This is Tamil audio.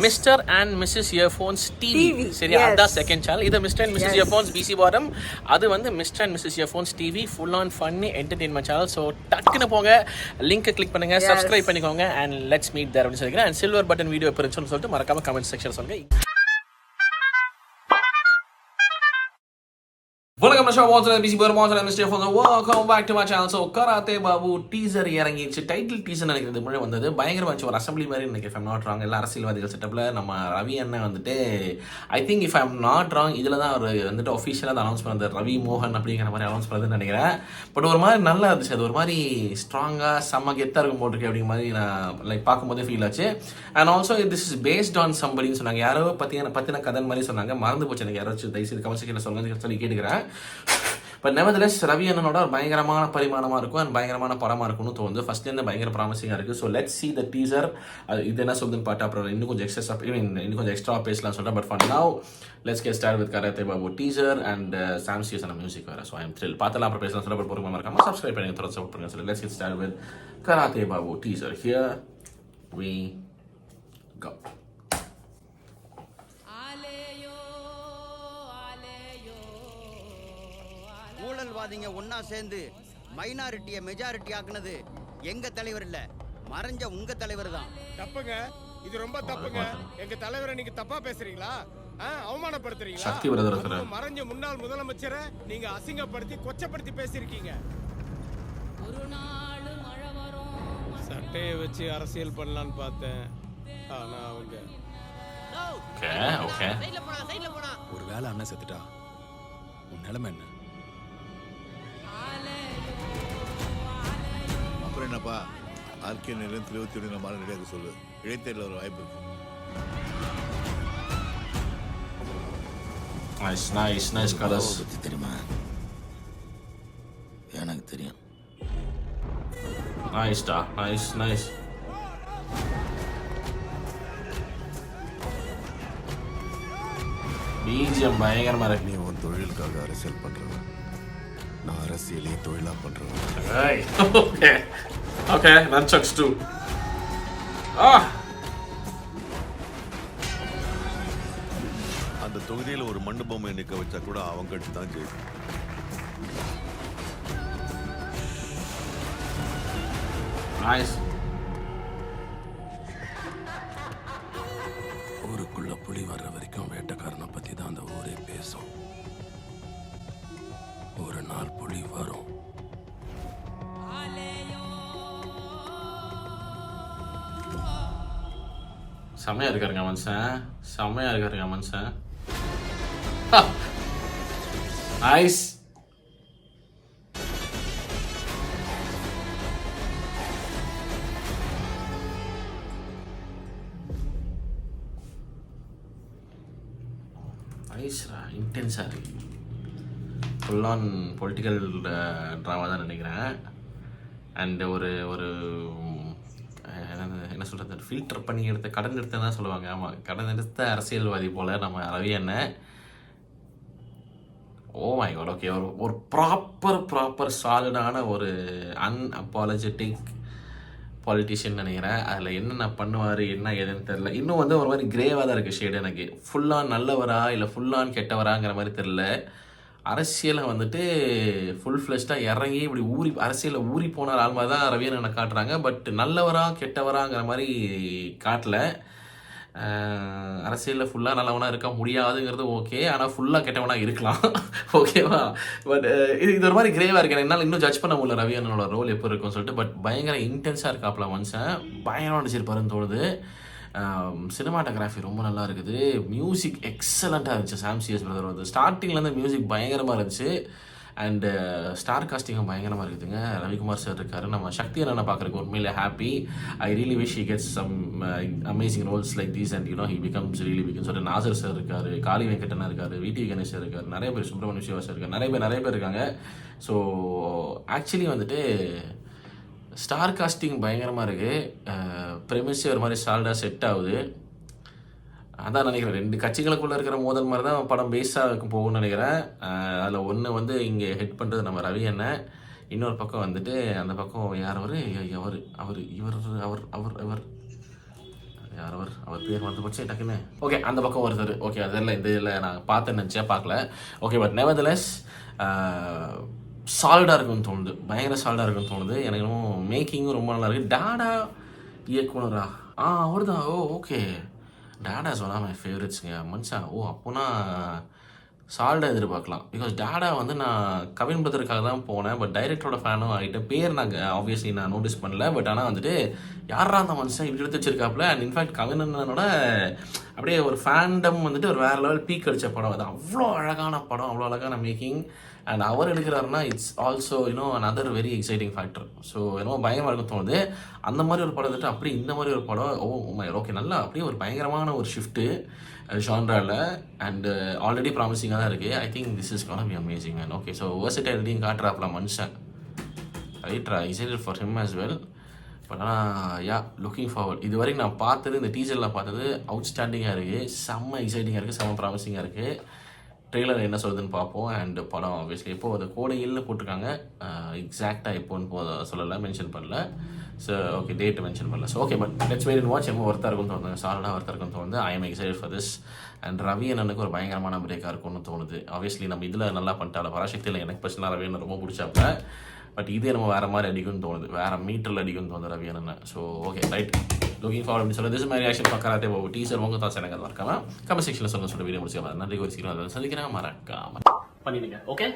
Mister and missus earphones TV சரியா, அதான் செகண்ட் சேனல். இது மிஸ்டர் அண்ட் மிஸ்ஸஸ் இயர்ஃபோன்ஸ் பிசி பாரம், அது வந்து mister and missus earphones TV full on funny entertainment channel. So டக்குன்னு போங்க, லிங்க் கிளிக் பண்ணுங்க, சப்ஸ்கிரைப் பண்ணிக்கோங்க அண்ட் லெட்ஸ் மீட் தேர் அப்படின்னு சொல்லிக்கிறேன். அண்ட் சில்வர் பட்டன் வீடியோ எப்போ இருந்துச்சுன்னு சொல்லிட்டு மறக்காம கமெண்ட் செக்ஷன் சொல்லுங்க. வணக்கம் பிசி பாரம், mister earphones, welcome back to my channel. So karate Babu teaser இறங்கிடுச்சு. டைட்டில் டீசர் நினைக்கிறது முன்னாடி வந்தது பயங்கரமாக இருந்துச்சு. ஒரு அசம்பிளி மாதிரி நினைக்கிறேன், இஃப் ஐம் நாட் ராங். எல்லா அரசியல்வாதிகள் செட்டப்பில் நம்ம ரவி அண்ணன் வந்துட்டு I think if I'm not wrong இதில் தான் அவர் வந்துட்டு ஒஃபிஷியலாக அனௌன்ஸ் பண்ணது, ரவி மோகன் அப்படிங்கிற மாதிரி அனௌன்ஸ் பண்ணதுன்னு நினைக்கிறேன். பட் ஒரு மாதிரி நல்லா இருந்துச்சு, அது ஒரு மாதிரி ஸ்ட்ராங்காக செம்ம கெத்தாக இருக்கும் போட்டிருக்கு அப்படிங்கிற மாதிரி நான் லைக் பார்க்கும்போதே ஃபீல் ஆச்சு. And also this is based on சம்படின்னு சொன்னாங்க. யாரோ பற்றின கதை மாதிரி சொன்னாங்க, மறந்து போச்சு எனக்கு. யாராச்சும் தயவுசெய்து கமெண்ட் செக்ஷனில் சொல்லுங்க சொல்லி கேட்டுக்கிறேன். பட் நெவர்தலெஸ் ரவி அண்ணனோட ஒரு பயங்கரமான பரிமாணமாக இருக்கும் அண்ட் பயங்கரமான படமாக இருக்கும்னு தோணுது. ஃபர்ஸ்ட்லேருந்து பயங்கர ப்ராமிசிங்காக இருக்குது. So let's see the teaser. இது என்ன சொல்லுதுன்னு பார்த்தா அப்புறம் இன்னும் கொஞ்சம் எக்ஸ்ட்ரா பேசலாம் சொல்கிறேன். But for now let's get start with karate Babu teaser and Sam CS music வேறு. So I am thrill. பார்த்தலாம் அப்புறம் பேசலாம் சொல்ல. பட் பொறுமை இருக்காமல் சப்ஸ்கிரைப் பண்ணி தொடர்ந்து சப்போர்ட் பண்ணுங்க. சொல்லி let's get start with karate Babu teaser. Here we go. ஊழல்வாதிங்க ஒன்னா சேர்ந்து மைனாரிட்டியை மெஜாரிட்டி ஆக்குனது எங்க தலைவர் இல்ல, மறைஞ்ச உங்க தலைவர் தான். தப்புங்க, இது ரொம்ப தப்புங்க. எங்க தலைவரை நீங்க தப்பா பேசுறீங்களா, அவமானப்படுத்துறீங்களா? சக்தி பிரதர் மறைஞ்ச முன்னாள் முதலமைச்சரை நீங்க அசிங்கப்படுத்தி கொச்சப்படுத்தி பேசிருக்கீங்க. சட்டையை வச்சு அரசியல் பண்ணலான்னு பார்த்தேன், ஆனா அவங்க ஒரு வேலை அண்ணன் செத்துட்டா உன் நிலைமை என்ன? அப்புறம் என்னப்பா, ஆர்கே நேரம் 21 நம்ம ரெடியாக சொல்லு. இடைத்தேர்தல் ஒரு வாய்ப்பு இருக்கு. Nice colours. பத்தி தெரியுமா? எனக்கு தெரியும். நைஸ். பிஜிஎம் பயங்கரமா இருக்கு. நீ உன் தொழிலுக்காக அரசியல் பண்றவன், நான் அரசியலே தொழிலா பண்றவன். Okay, that sucks too. அந்த தொகுதியில் ஒரு மண்ணு பொம்மை நிற்க வச்சா கூட அவங்க கட்சி தான் ஜெயிக்கும். Nice. ஊருக்குள்ள புலி வர்ற வரைக்கும் வேட்டைக்காரனை பத்தி தான் அந்த ஊரே பேசும். ஒரு நாள் புலி வரும். செம்மையா இருக்காருங்க மனுஷன். நைஸ். நைஸ்ரா, இன்டென்ஸாக இருக்கு. ஃபுல் ஆன் பொலிட்டிக்கல் ட்ராமா தான் நினைக்கிறேன். அண்டு ஒரு என்ன சொல்கிறது, ஃபில்டர் பண்ணி கடன் எடுத்த தான் சொல்லுவாங்க. ஆமாம், கடன் எடுத்த அரசியல்வாதி போல் நம்ம ரவி அண்ணன். Oh my god. ஓகே, ஒரு ப்ராப்பர் சாலிடான ஒரு அன்அப்பாலஜெட்டிக் பாலிட்டிஷியன் நினைக்கிறேன். அதில் என்னென்ன பண்ணுவார் என்ன ஏதுன்னு தெரில. இன்னும் வந்து ஒரு மாதிரி கிரேவாக தான் இருக்குது ஷேடு. எனக்கு ஃபுல்லான் நல்லவரா இல்லை ஃபுல்லான் கெட்டவராங்கிற மாதிரி தெரில. அரசியலை வந்துட்டு ஃபுல் ஃப்ளெஷ்டாக இறங்கி இப்படி அரசியலில் ஊறி போன ஆள் மாதிரி தான் ரவி அண்ணனை காட்டுறாங்க. பட் நல்லவரா கெட்டவராங்கிற மாதிரி காட்டல. அரசியலில் ஃபுல்லாக நல்லவனாக இருக்க முடியாதுங்கிறது ஓகே, ஆனால் ஃபுல்லாக கெட்டவனாக இருக்கலாம். ஓகேவா? பட் இது ஒரு மாதிரி கிரேவாக இருக்கு. என்னால் இன்னும் ஜட்ஜ் பண்ண முடியல ரவி அண்ணனோட ரோல் எப்போ இருக்குன்னு சொல்லிட்டு. பட் பயங்கர இன்டென்ஸாக இருக்காப்ல மனுஷன். பயங்கரமாக நடிச்சிருப்பாருன்னு தோணுது. சினிமாட்டோகிராஃபி ரொம்ப நல்லா இருக்குது. மியூசிக் எக்ஸலண்ட்டாக இருந்துச்சு. சாம் சிஎஸ் பிரதர் வந்து ஸ்டார்டிங்லேருந்து மியூசிக் பயங்கரமாக இருந்துச்சு. அண்டு ஸ்டார் காஸ்டிங்கும் பயங்கரமாக இருக்குதுங்க. ரவிக்குமார் சார் இருக்கார். நம்ம சக்தி அண்ணனை பார்க்குறதுக்கு உண்மையிலே happy. I really wish he gets some amazing roles like these and he becomes really becomes. சொல்லிட்டு நாசர் சார் இருக்கார், காளி வெங்கடனா இருக்கார், விடி கணேஷ் சார் இருக்கார், நிறைய பேர், சுப்பிரமணிய சிவா சார் இருக்கார், நிறைய பேர் இருக்காங்க. ஸோ ஆக்சுவலி வந்துட்டு ஸ்டார் காஸ்டிங் பயங்கரமாக இருக்குது. ப்ரெமிஸே ஒரு மாதிரி சால்டாக செட் ஆகுது. அதான் நினைக்கிறேன், ரெண்டு கட்சிகளுக்குள்ளே இருக்கிற மோதல் மாதிரி தான் படம் பேஸாக போகும்னு நினைக்கிறேன். அதில் ஒன்று வந்து இங்கே ஹெட் பண்ணுறது நம்ம ரவி அண்ணன், இன்னொரு பக்கம் வந்துட்டு அந்த பக்கம் யார் அவர் யார் அவர் பேர் வந்து போச்சு டக்குன்னு. ஓகே, அந்த பக்கம் ஒருத்தர். ஓகே, அதெல்லாம் இந்த இதில் நான் பார்த்தேன்னு நினச்சேன், பார்க்கல. ஓகே, பட் நெவர்தலெஸ் சால்டாக இருக்குன்னு தோணுது, பயங்கர சால்டாக இருக்குன்னு தோணுது. எனக்கு இன்னும் மேக்கிங்கும் ரொம்ப நல்லா இருக்குது. டாடா இயக்குனரா? அவர் தான். Okay, Dada is one of my ஃபேவரட்ஸுங்க மனுஷன். அப்போனா சால்டாக எதிர்பார்க்கலாம். பிகாஸ் டாடா வந்து நான் கவின் பிரதருக்காக தான் போனேன், பட் டைரக்டரோட ஃபேனும் ஆகிட்டேன். பேர் நான் ஆப்வியஸ்லி நான் நோட்டீஸ் பண்ணல, பட் ஆனால் வந்துட்டு யாரா அந்த மனுஷன் இப்படி எடுத்து வச்சிருக்காப்புல. அண்ட் இன்ஃபேக்ட் கவின் அண்ணனோட அப்படியே ஒரு ஃபேண்டம் வந்துட்டு ஒரு வேறு லெவல் பீக் அடித்த படம் அது. அவ்வளோ அழகான படம், அவ்வளோ அழகான மேக்கிங். அண்ட் அவர் எடுக்கிறாருன்னா it's also another very exciting factor. So பயங்கரமாக இருக்கும் தோணுது. அந்த மாதிரி ஒரு படம் வந்துட்டு அப்படி இந்த மாதிரி ஒரு படம் ஓகே, நல்லா அப்படியே ஒரு பயங்கரமான ஒரு ஷிஃப்ட்டு ஜான்ராவில். அண்ட் ஆல்ரெடி ப்ராமிசிங்காக தான் இருக்குது. I think this is gonna be amazing. And okay, so வெர்சடைலிட்டியும் காட்டுறாப்புல மனுஷன். ரைட்ரா, excited for him as well. But ஆனால் லுக்கிங் ஃபார்வர்ட். இது வரைக்கும் நான் பார்த்தது, இந்த டீசரில் பார்த்தது அவுட்ஸ்டாண்டிங்காக இருக்குது, செம்ம எக்ஸைட்டிங்காக இருக்குது, செம்ம ப்ராமிசிங்காக இருக்குது. ட்ரெய்லர் என்ன சொல்லுதுன்னு பார்ப்போம். அண்ட் படம் ஆப்வியஸ்லி எப்போது அது கோடையில்னு போட்டிருக்காங்க. எக்ஸாக்டாக எப்போன்னு சொல்லலை, மென்ஷன் பண்ணல. ஸோ ஓகே, டேட் மென்ஷன் பண்ணல. So okay, but let's wait and watch. ரொம்ப ஒர்த்தாக இருக்கும்னு தோணுது, சாலிடாக ஒர்த்தாக இருக்கும்னு தோணுது. I am excited for this. And Ravi அண்ணனுக்கு ஒரு பயங்கரமான பிரேக்காக இருக்கும்னு தோணுது. ஆப்வியஸ்லி நம்ம இதில் நல்லா பண்ணிட்டால பராசக்தியில் எனக்கு பர்சனலாக ரவி அண்ணன் ரொம்ப பிடிச்சாப்ப. பட் இதே நம்ம வேறு மாதிரி அடிக்கும்னு தோணுது, வேறு மீட்டரில் அடிக்கும்னு தோணுது ரவி அண்ணன். So okay, right, looking forward அப்படின்னு சொல்லி திஸ் மாதிரி ரியாக்ஷன் பார்க்கறாதே போகும். டீசர் உங்கள் தாட்ஸ் எனக்கு அது மறக்காம கமெண்ட் செக்ஷனில் சொல்ல வீடியோ முடிச்சுக்கலாம். நன்றி, ஒரு சீக்கிரம் அதை சந்திக்கிறேன், மறக்காம பண்ணிடுங்க. ஓகே.